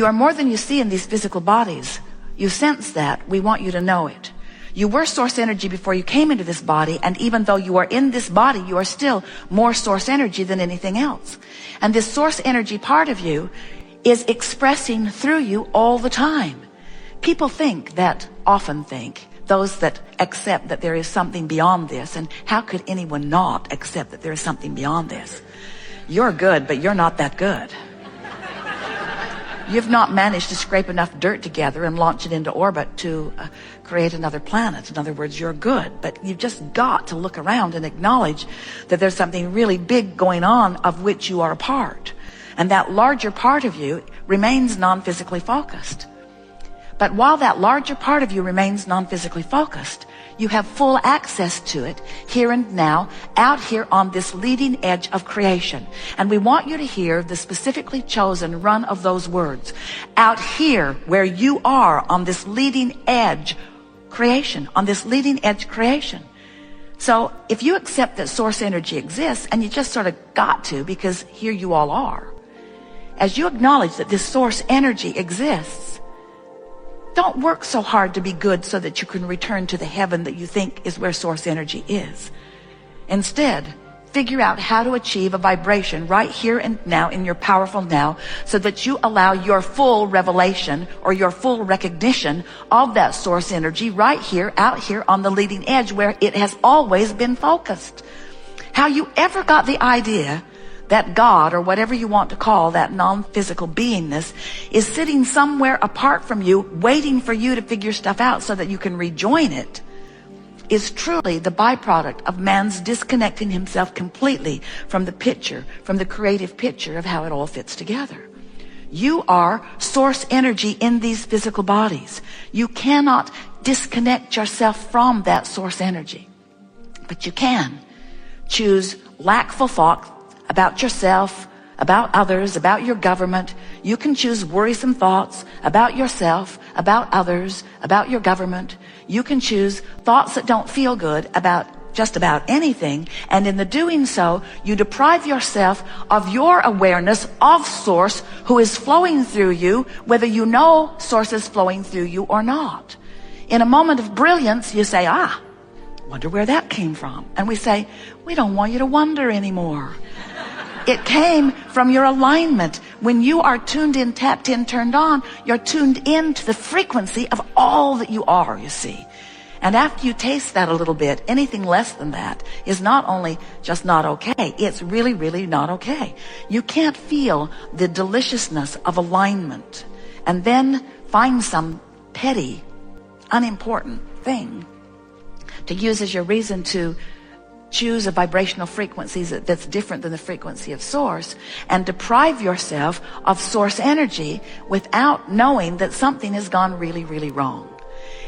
You are more than you see in these physical bodies. You sense that. We want you to know it. You were source energy before you came into this body, and even though you are in this body, you are still more source energy than anything else. And this source energy part of you is expressing through you all the time. People often think, those that accept that there is something beyond this, and how could anyone not accept that there is something beyond this? You're good, but you're not that good. You've not managed to scrape enough dirt together and launch it into orbit to create another planet. In other words, you're good, but you've just got to look around and acknowledge that there's something really big going on of which you are a part. And that larger part of you remains non-physically focused. But while that larger part of you remains non-physically focused, you have full access to it here and now, out here on this leading edge of creation. And we want you to hear the specifically chosen run of those words. Out here where you are on this leading edge creation, on this leading edge creation. So if you accept that source energy exists, and you just sort of got to, because here you all are, as you acknowledge that this source energy exists, don't work so hard to be good so that you can return to the heaven that you think is where source energy is. Instead, figure out how to achieve a vibration right here and now in your powerful now, so that you allow your full revelation or your full recognition of that source energy right here, out here on the leading edge where it has always been focused. How you ever got the idea that God, or whatever you want to call that non-physical beingness, is sitting somewhere apart from you, waiting for you to figure stuff out so that you can rejoin it, is truly the byproduct of man's disconnecting himself completely from the picture, from the creative picture of how it all fits together. You are source energy in these physical bodies. You cannot disconnect yourself from that source energy. But you can choose lackful thought about yourself, about others, about your government. You can choose worrisome thoughts about yourself, about others, about your government. You can choose thoughts that don't feel good about just about anything. And in the doing so, you deprive yourself of your awareness of source who is flowing through you, whether you know source is flowing through you or not. In a moment of brilliance, you say, wonder where that came from. And we say, we don't want you to wonder anymore. It came from your alignment. When you are tuned in, tapped in, turned on, you're tuned in to the frequency of all that you are, you see. And after you taste that a little bit, anything less than that is not only just not okay, it's really, really not okay. You can't feel the deliciousness of alignment and then find some petty, unimportant thing to use as your reason to choose a vibrational frequency that's different than the frequency of source, and deprive yourself of source energy without knowing that something has gone really, really wrong.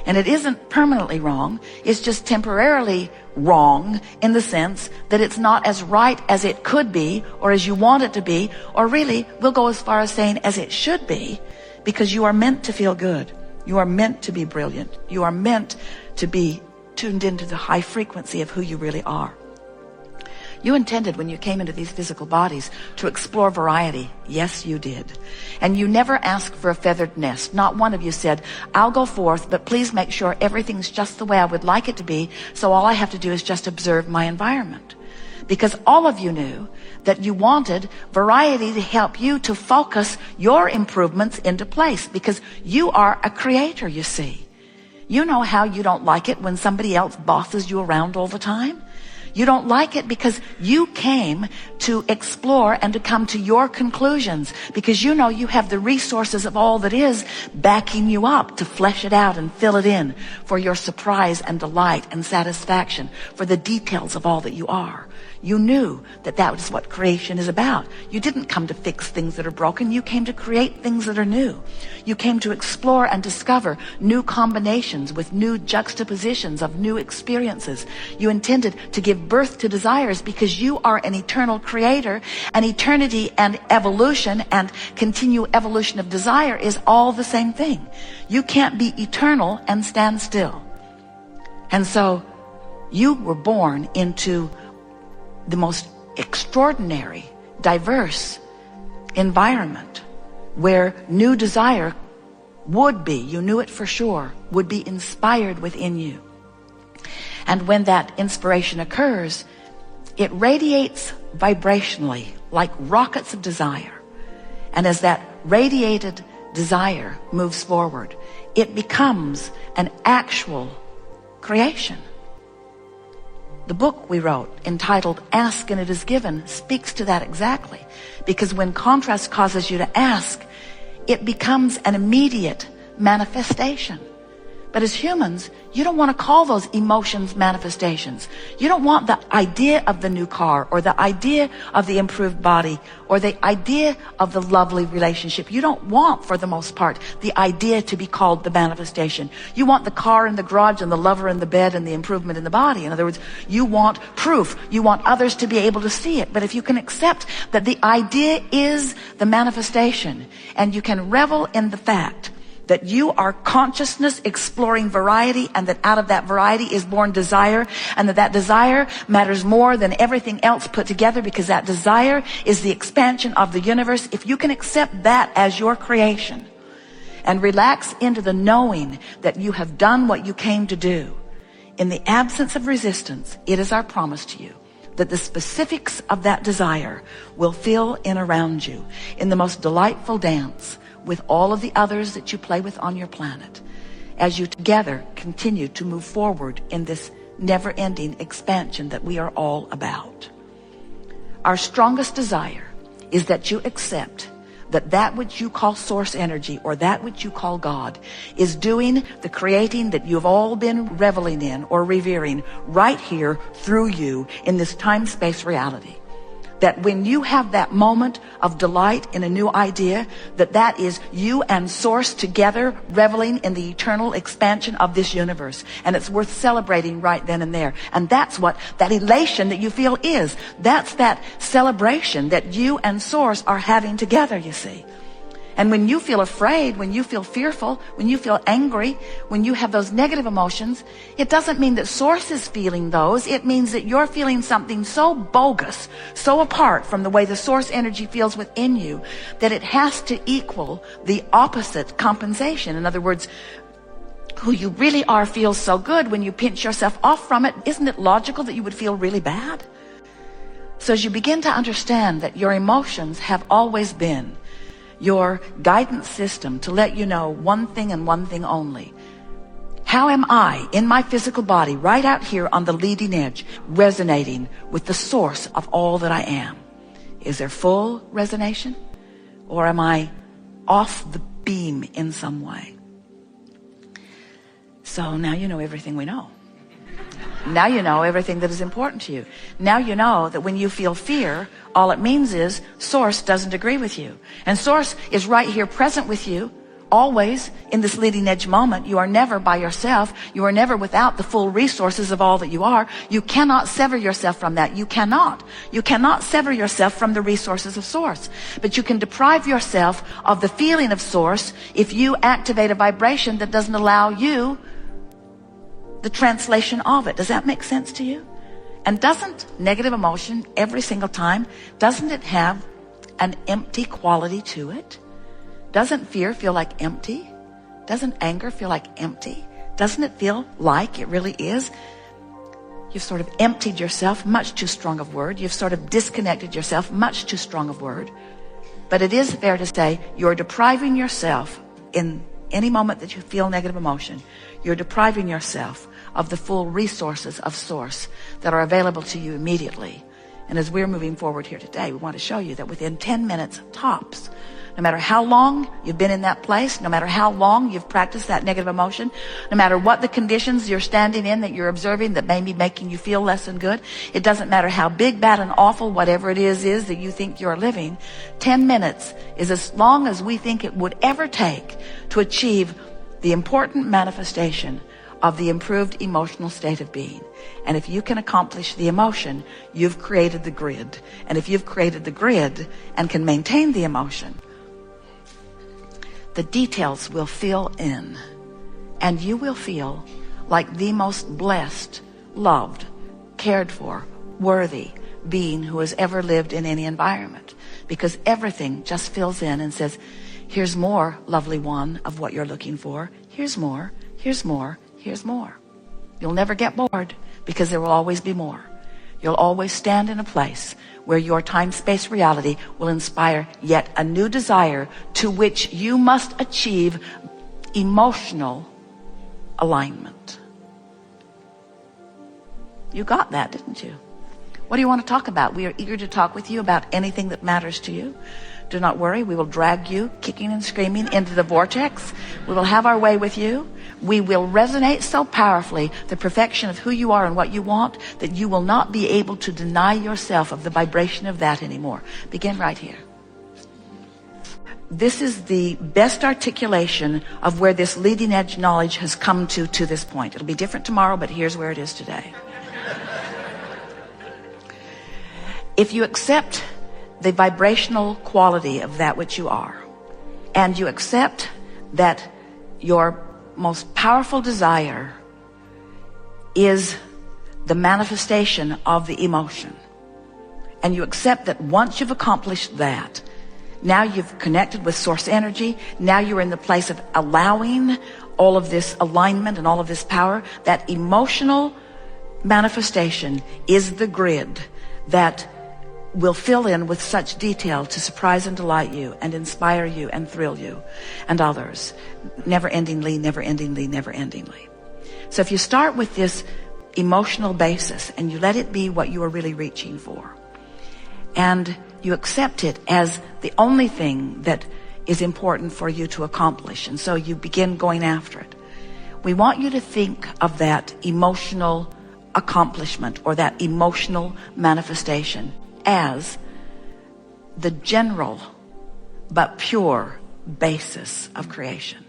And it isn't permanently wrong, it's just temporarily wrong in the sense that it's not as right as it could be, or as you want it to be, or really, we'll go as far as saying as it should be, because you are meant to feel good. You are meant to be brilliant. You are meant to be tuned into the high frequency of who you really are. You intended when you came into these physical bodies to explore variety. Yes, you did. And you never asked for a feathered nest. Not one of you said, I'll go forth, but please make sure everything's just the way I would like it to be, so all I have to do is just observe my environment. Because all of you knew that you wanted variety to help you to focus your improvements into place, because you are a creator, you see. You know how you don't like it when somebody else bosses you around all the time? You don't like it because you came to explore and to come to your conclusions, because you know you have the resources of all that is backing you up to flesh it out and fill it in for your surprise and delight and satisfaction, for the details of all that you are. You knew that that was what creation is about. You didn't come to fix things that are broken. You came to create things that are new. You came to explore and discover new combinations with new juxtapositions of new experiences. You intended to give birth to desires because you are an eternal creator, and eternity and evolution and continue evolution of desire is all the same thing. You can't be eternal and stand still. And so you were born into the most extraordinary, diverse environment where new desire would be, you knew it for sure, would be inspired within you. And when that inspiration occurs, it radiates vibrationally like rockets of desire. And as that radiated desire moves forward, it becomes an actual creation. The book we wrote, entitled Ask and It Is Given, speaks to that exactly. Because when contrast causes you to ask, it becomes an immediate manifestation. But as humans, you don't want to call those emotions manifestations. You don't want the idea of the new car, or the idea of the improved body, or the idea of the lovely relationship. You don't want, for the most part, the idea to be called the manifestation. You want the car in the garage and the lover in the bed and the improvement in the body. In other words, you want proof. You want others to be able to see it. But if you can accept that the idea is the manifestation, and you can revel in the fact that you are consciousness exploring variety, and that out of that variety is born desire, and that desire matters more than everything else put together, because that desire is the expansion of the universe. If you can accept that as your creation and relax into the knowing that you have done what you came to do, in the absence of resistance, it is our promise to you that the specifics of that desire will fill in around you in the most delightful dance with all of the others that you play with on your planet, as you together continue to move forward in this never-ending expansion that we are all about. Our strongest desire is that you accept that that which you call source energy, or that which you call God, is doing the creating that you've all been reveling in or revering right here through you in this time-space reality. That when you have that moment of delight in a new idea, that is you and Source together reveling in the eternal expansion of this universe. And it's worth celebrating right then and there. And that's what that elation that you feel is. That's that celebration that you and Source are having together, you see. And when you feel afraid, when you feel fearful, when you feel angry, when you have those negative emotions, it doesn't mean that Source is feeling those. It means that you're feeling something so bogus, so apart from the way the Source energy feels within you, that it has to equal the opposite compensation. In other words, who you really are feels so good. When you pinch yourself off from it, isn't it logical that you would feel really bad? So as you begin to understand that your emotions have always been your guidance system to let you know one thing and one thing only. How am I in my physical body right out here on the leading edge resonating with the source of all that I am? Is there full resonation, or am I off the beam in some way? So now you know everything we know. Now you know everything that is important to you. Now you know that when you feel fear, all it means is Source doesn't agree with you. And Source is right here present with you, always in this leading edge moment. You are never by yourself. You are never without the full resources of all that you are. You cannot sever yourself from that. You cannot. You cannot sever yourself from the resources of Source. But you can deprive yourself of the feeling of Source if you activate a vibration that doesn't allow you the translation of it. Does that make sense to you? And doesn't negative emotion every single time, doesn't it have an empty quality to it? Doesn't fear feel like empty? Doesn't anger feel like empty? Doesn't it feel like it really is? You've sort of emptied yourself, much too strong of word. You've sort of disconnected yourself, much too strong of word. But it is fair to say you're depriving yourself in any moment that you feel negative emotion. You're depriving yourself of the full resources of Source that are available to you immediately. And as we're moving forward here today, we want to show you that within 10 minutes tops, no matter how long you've been in that place, no matter how long you've practiced that negative emotion, no matter what the conditions you're standing in that you're observing that may be making you feel less than good, it doesn't matter how big, bad, and awful whatever it is that you think you're living, 10 minutes is as long as we think it would ever take to achieve the important manifestation of the improved emotional state of being. And if you can accomplish the emotion, you've created the grid. And if you've created the grid and can maintain the emotion, the details will fill in, and you will feel like the most blessed, loved, cared for, worthy being who has ever lived in any environment, because everything just fills in and says, Here's more, lovely one, of what you're looking for. Here's more, here's more, here's more. You'll never get bored because there will always be more. You'll always stand in a place where your time-space reality will inspire yet a new desire to which you must achieve emotional alignment. You got that, didn't you? What do you want to talk about? We are eager to talk with you about anything that matters to you. Do not worry, we will drag you kicking and screaming into the vortex. We will have our way with you. We will resonate so powerfully the perfection of who you are and what you want that you will not be able to deny yourself of the vibration of that anymore. Begin right here. This is the best articulation of where this leading edge knowledge has come to this point. It'll be different tomorrow, but here's where it is today. If you accept the vibrational quality of that which you are, and you accept that your most powerful desire is the manifestation of the emotion, and you accept that once you've accomplished that, now you've connected with source energy, now you're in the place of allowing all of this alignment and all of this power, that emotional manifestation is the grid that will fill in with such detail to surprise and delight you and inspire you and thrill you and others, never-endingly, never-endingly, never-endingly. So if you start with this emotional basis and you let it be what you are really reaching for, and you accept it as the only thing that is important for you to accomplish, and so you begin going after it, we want you to think of that emotional accomplishment or that emotional manifestation as the general but pure basis of creation.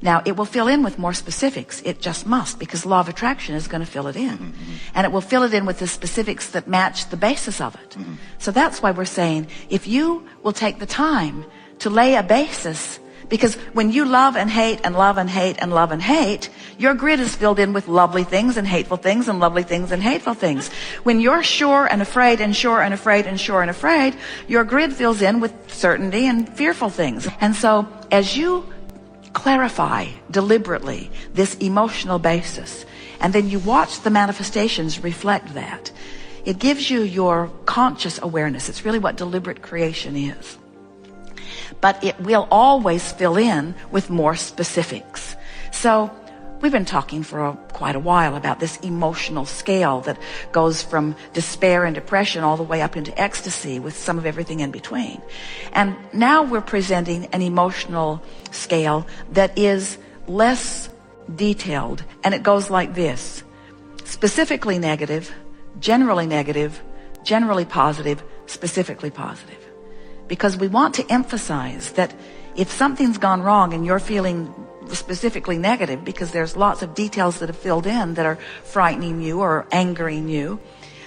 Now, it will fill in with more specifics. It just must, because law of attraction is going to fill it in. And it will fill it in with the specifics that match the basis of it. So that's why we're saying, if you will take the time to lay a basis, because when you love and hate and love and hate and love and hate, your grid is filled in with lovely things and hateful things and lovely things and hateful things. When you're sure and afraid and sure and afraid and sure and afraid, your grid fills in with certainty and fearful things. And so as you clarify deliberately this emotional basis, and then you watch the manifestations reflect that, it gives you your conscious awareness. It's really what deliberate creation is. But it will always fill in with more specifics. So we've been talking for quite a while about this emotional scale that goes from despair and depression all the way up into ecstasy with some of everything in between. And now we're presenting an emotional scale that is less detailed, and it goes like this: specifically negative, generally positive, specifically positive. Because we want to emphasize that if something's gone wrong and you're feeling specifically negative, because there's lots of details that have filled in that are frightening you or angering you,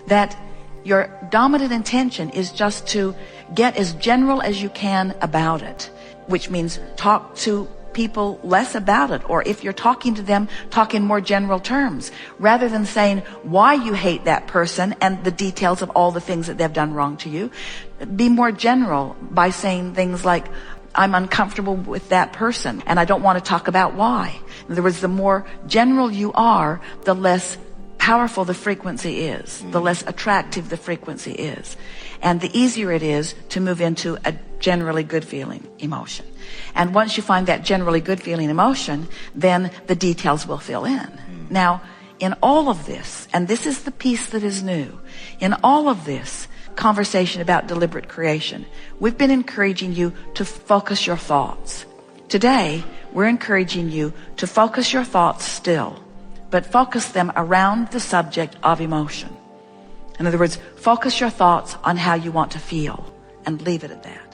that your dominant intention is just to get as general as you can about it, which means talk to people less about it, or if you're talking to them, talk in more general terms, rather than saying why you hate that person and the details of all the things that they've done wrong to you. Be more general by saying things like, I'm uncomfortable with that person and I don't want to talk about why. In other words, the more general you are, the less powerful the frequency is, the less attractive the frequency is, and the easier it is to move into a generally good feeling emotion. And once you find that generally good feeling emotion, then the details will fill in. Now, in all of this, and this is the piece that is new, in all of this conversation about deliberate creation, we've been encouraging you to focus your thoughts. Today, we're encouraging you to focus your thoughts still, but focus them around the subject of emotion. In other words, focus your thoughts on how you want to feel and leave it at that.